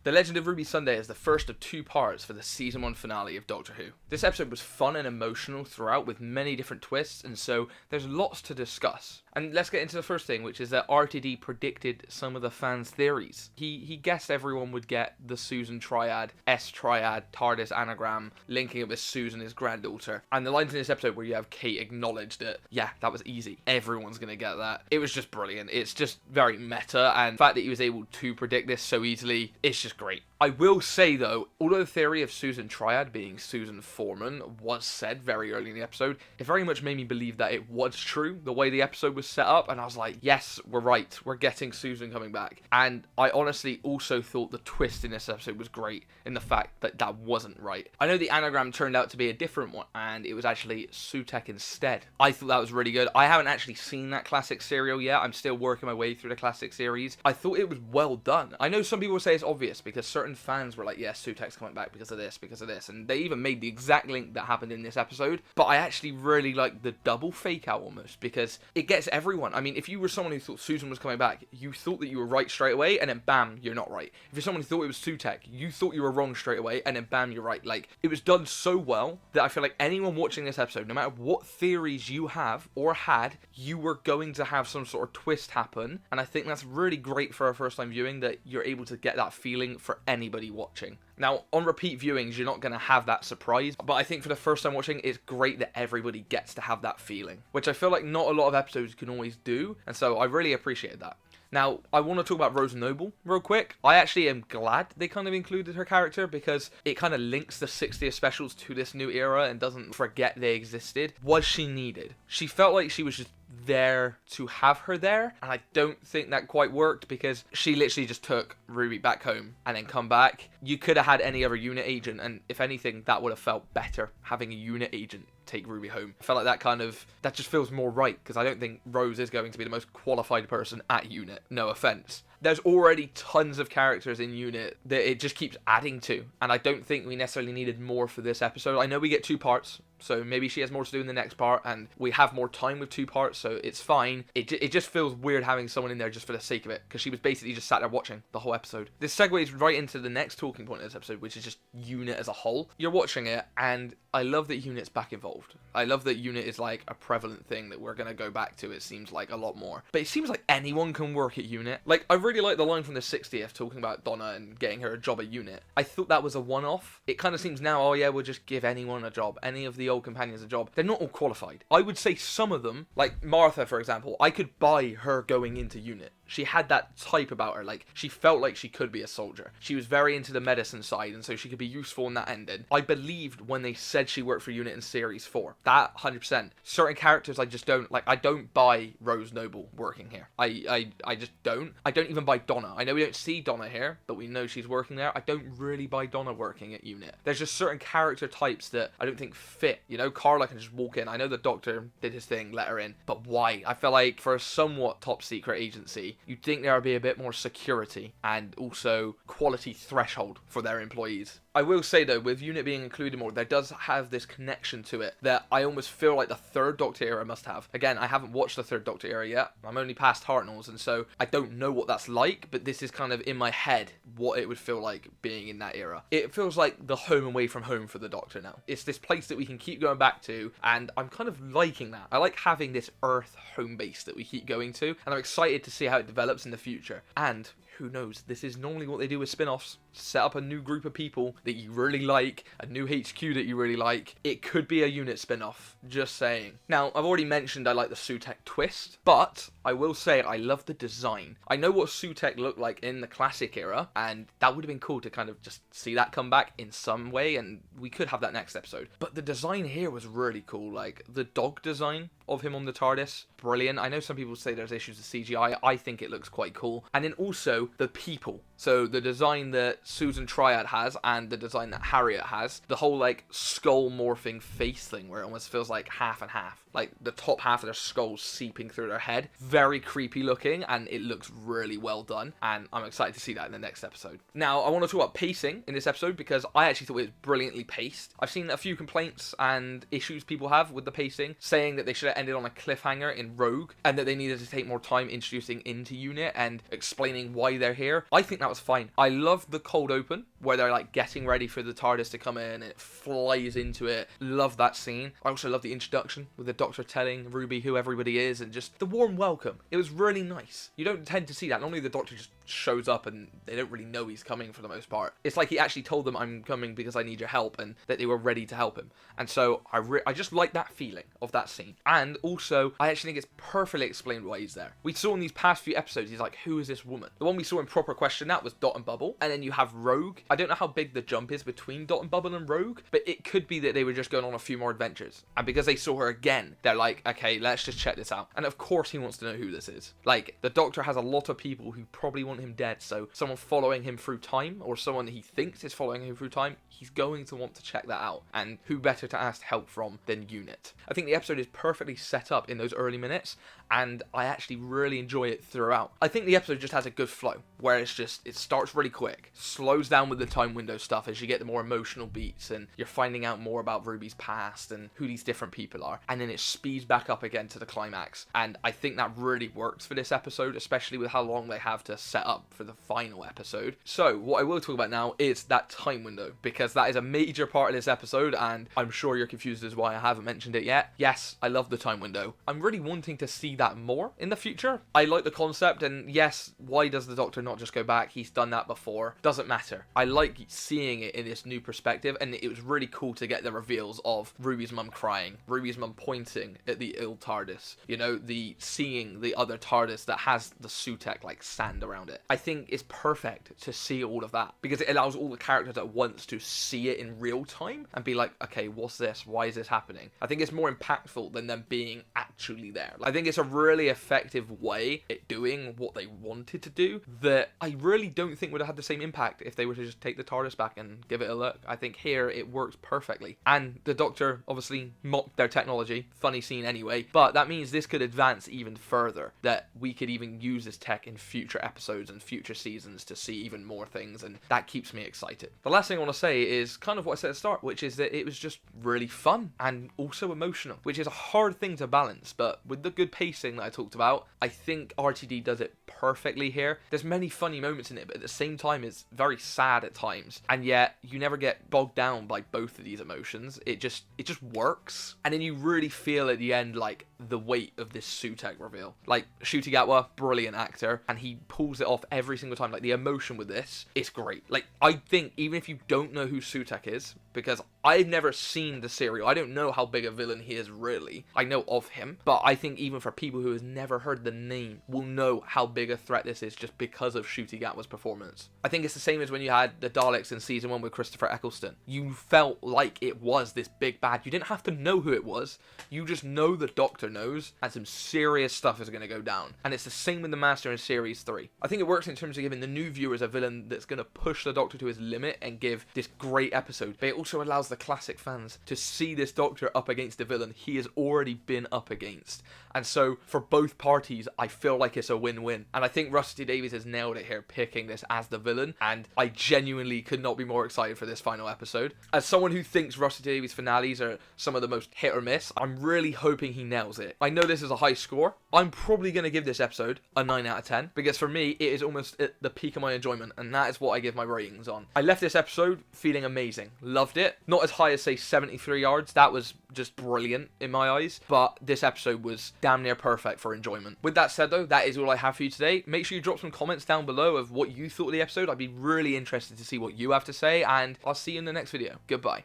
The Legend of Ruby Sunday is the first of 2 parts for the season 1 finale of Doctor Who. This episode was fun and emotional throughout with many different twists, and so there's lots to discuss. And let's get into the first thing, which is that RTD predicted some of the fans' theories. He guessed everyone would get the Susan triad, S triad, TARDIS anagram, linking it with Susan, his granddaughter. And the lines in this episode where you have Kate acknowledge that, yeah, that was easy. Everyone's gonna get that. It was just brilliant. It's just very meta, and the fact that he was able to predict this so easily, it's just great. I will say though, although the theory of Susan Triad being Susan Foreman was said very early in the episode, it very much made me believe that it was true, the way the episode was set up, and I was like, yes, we're right, we're getting Susan coming back. And I honestly also thought the twist in this episode was great, in the fact that that wasn't right. I know the anagram turned out to be a different one, and it was actually Sutek instead. I thought that was really good. I haven't actually seen that classic serial yet, I'm still working my way through the classic series. I thought it was well done. I know some people say it's obvious, because certain fans were like, yes, Sutek's coming back because of this, and they even made the exact link that happened in this episode. But I actually really like the double fake out almost, because it gets everyone. I mean, if you were someone who thought Susan was coming back, you thought that you were right straight away, and then bam, you're not right. If you're someone who thought it was Sutek, you thought you were wrong straight away, and then bam, you're right. Like, it was done so well that I feel like anyone watching this episode, no matter what theories you have or had, you were going to have some sort of twist happen, and I think that's really great for a first time viewing, that you're able to get that feeling for anybody watching. Now, on repeat viewings, you're not going to have that surprise, but I think for the first time watching, it's great that everybody gets to have that feeling, which I feel like not a lot of episodes can always do, and so I really appreciate that. Now, I want to talk about Rose Noble real quick. I actually am glad they kind of included her character, because it kind of links the 60th specials to this new era and doesn't forget they existed. Was she needed? She felt like she was just there to have her there, and I don't think that quite worked, because she literally just took Ruby back home and then come back. You could have had any other unit agent, and if anything, that would have felt better, having a unit agent take Ruby home. I felt like that just feels more right, because I don't think Rose is going to be the most qualified person at unit, no offense. There's already tons of characters in unit that it just keeps adding to, and I don't think we necessarily needed more for this episode. I know we get 2 parts, so maybe she has more to do in the next part, and we have more time with 2 parts, so it's fine. It just feels weird having someone in there just for the sake of it, because she was basically just sat there watching the whole episode. This segues right into the next talking point of this episode, which is just unit as a whole. You're watching it, and I love that unit's back involved. I love that unit is like a prevalent thing that we're going to go back to, it seems like, a lot more. But it seems like anyone can work at unit. Like, I really like the line from the 60th talking about Donna and getting her a job at unit. I thought that was a one-off. It kind of seems now, oh yeah, we'll just give anyone a job, any of the old companions a job. They're not all qualified. I would say some of them, like Martha, for example, I could buy her going into unit. She had that type about her, like, she felt like she could be a soldier. She was very into the medicine side, and so she could be useful in that ending. I believed when they said she worked for unit in Series 4. That, 100%. Certain characters I just don't, like, I don't buy Rose Noble working here. I just don't. I don't even buy Donna. I know we don't see Donna here, but we know she's working there. I don't really buy Donna working at unit. There's just certain character types that I don't think fit. You know, Carla can just walk in. I know the Doctor did his thing, let her in, but why? I feel like for a somewhat top secret agency, you'd think there would be a bit more security and also quality threshold for their employees. I will say though, with unit being included more, there does have this connection to it that I almost feel like the 3rd Doctor era must have. Again, I haven't watched the 3rd Doctor era yet. I'm only past Hartnell's, and so I don't know what that's like, but this is kind of in my head what it would feel like being in that era. It feels like the home away from home for the Doctor now. It's this place that we can keep going back to, and I'm kind of liking that. I like having this Earth home base that we keep going to, and I'm excited to see how it develops in the future. And who knows, this is normally what they do with spin-offs. Set up a new group of people that you really like, a new HQ that you really like. It could be a unit spin-off, just saying. Now, I've already mentioned I like the Sutek twist, but I will say I love the design. I know what Sutek looked like in the classic era, and that would have been cool to kind of just see that come back in some way, and we could have that next episode. But the design here was really cool, like the dog design of him on the TARDIS, brilliant. I know some people say there's issues with CGI, I think it looks quite cool. And then also the people. So the design that Susan Triad has and the design that Harriet has, the whole like skull morphing face thing where it almost feels like half and half. Like the top half of their skull seeping through their head. Very creepy looking, and it looks really well done, and I'm excited to see that in the next episode. Now, I want to talk about pacing in this episode because I actually thought it was brilliantly paced. I've seen a few complaints and issues people have with the pacing, saying that they should have ended on a cliffhanger in Rogue, and that they needed to take more time introducing into unit and explaining why they're here. I think that was fine. I love the cold open where they're like getting ready for the TARDIS to come in and it flies into it. Love that scene. I also love the introduction with the Doctor telling Ruby who everybody is and just the warm welcome. It was really nice. You don't tend to see that. Normally the Doctor just shows up and they don't really know he's coming for the most part. It's like he actually told them, I'm coming because I need your help, and that they were ready to help him. And so I just like that feeling of that scene. And also, I actually think it's perfectly explained why he's there. We saw in these past few episodes, he's like, who is this woman? The one we saw in Proper Question That was Dot and Bubble. And then you have Rogue. I don't know how big the jump is between Dot and Bubble and Rogue, but it could be that they were just going on a few more adventures. And because they saw her again, they're like, okay, let's just check this out. And of course he wants to know who this is. Like, the Doctor has a lot of people who probably want him dead, so someone following him through time, or someone he thinks is following him through time, he's going to want to check that out. And who better to ask help from than Unit? I think the episode is perfectly set up in those early minutes, and I actually really enjoy it throughout. I think the episode just has a good flow, where it starts really quick, slows down with the time window stuff as you get the more emotional beats, and you're finding out more about Ruby's past and who these different people are, and then it speeds back up again to the climax. And I think that really works for this episode, especially with how long they have to set up for the final episode. So what I will talk about now is that time window, because that is a major part of this episode, and I'm sure you're confused as why I haven't mentioned it yet. Yes, I love the time window. I'm really wanting to see that more in the future. I like the concept, and yes, why does the Doctor not just go back? He's done that before. Doesn't matter. I like seeing it in this new perspective, and it was really cool to get the reveals of Ruby's mum crying, Ruby's mum pointing at the ill TARDIS, you know, the seeing the other TARDIS that has the Sutek like sand around it. I think it's perfect to see all of that, because it allows all the characters at once to see it in real time and be like, okay, what's this? Why is this happening? I think it's more impactful than them being actually there. I think it's a really effective way at doing what they wanted to do that I really don't think would have had the same impact if they were to just take the TARDIS back and give it a look. I think here it works perfectly. And the Doctor obviously mocked their technology. Funny scene anyway, but that means this could advance even further, that we could even use this tech in future episodes and future seasons to see even more things, and that keeps me excited. The last thing I want to say is kind of what I said at the start, which is that it was just really fun and also emotional, which is a hard thing to balance, but with the good pacing that I talked about, I think RTD does it perfectly here. There's many funny moments in it, but at the same time it's very sad at times, and yet you never get bogged down by both of these emotions. It just works, and then you really feel at the end like the weight of this Sutek reveal. Like, Ncuti Gatwa, brilliant actor, and he pulls it off every single time. Like, the emotion with this is great. Like, I think even if you don't know who Sutek is, because I've never seen the serial, I don't know how big a villain he is really. I know of him, but I think even for people who has never heard the name will know how big a threat this is just because of Ncuti Gatwa's performance. I think it's the same as when you had the Daleks in season 1 with Christopher Eccleston. You felt like it was this big bad. You didn't have to know who it was. You just know the Doctor knows, and some serious stuff is going to go down. And it's the same with the Master in Series 3. I think it works in terms of giving the new viewers a villain that's going to push the Doctor to his limit and give this great episode, but it also allows the classic fans to see this Doctor up against a villain he has already been up against. And so for both parties, I feel like it's a win-win. And I think Rusty Davies has nailed it here, picking this as the villain, and I genuinely could not be more excited for this final episode. As someone who thinks Rusty Davies finales are some of the most hit or miss, I'm really hoping he nails it. I know this is a high score. I'm probably going to give this episode a 9 out of 10, because for me, it is almost at the peak of my enjoyment, and that is what I give my ratings on. I left this episode feeling amazing. Loved it. Not as high as, say, 73 yards. That was just brilliant in my eyes, but this episode was damn near perfect for enjoyment. With that said though, that is all I have for you today. Make sure you drop some comments down below of what you thought of the episode. I'd be really interested to see what you have to say, and I'll see you in the next video. Goodbye.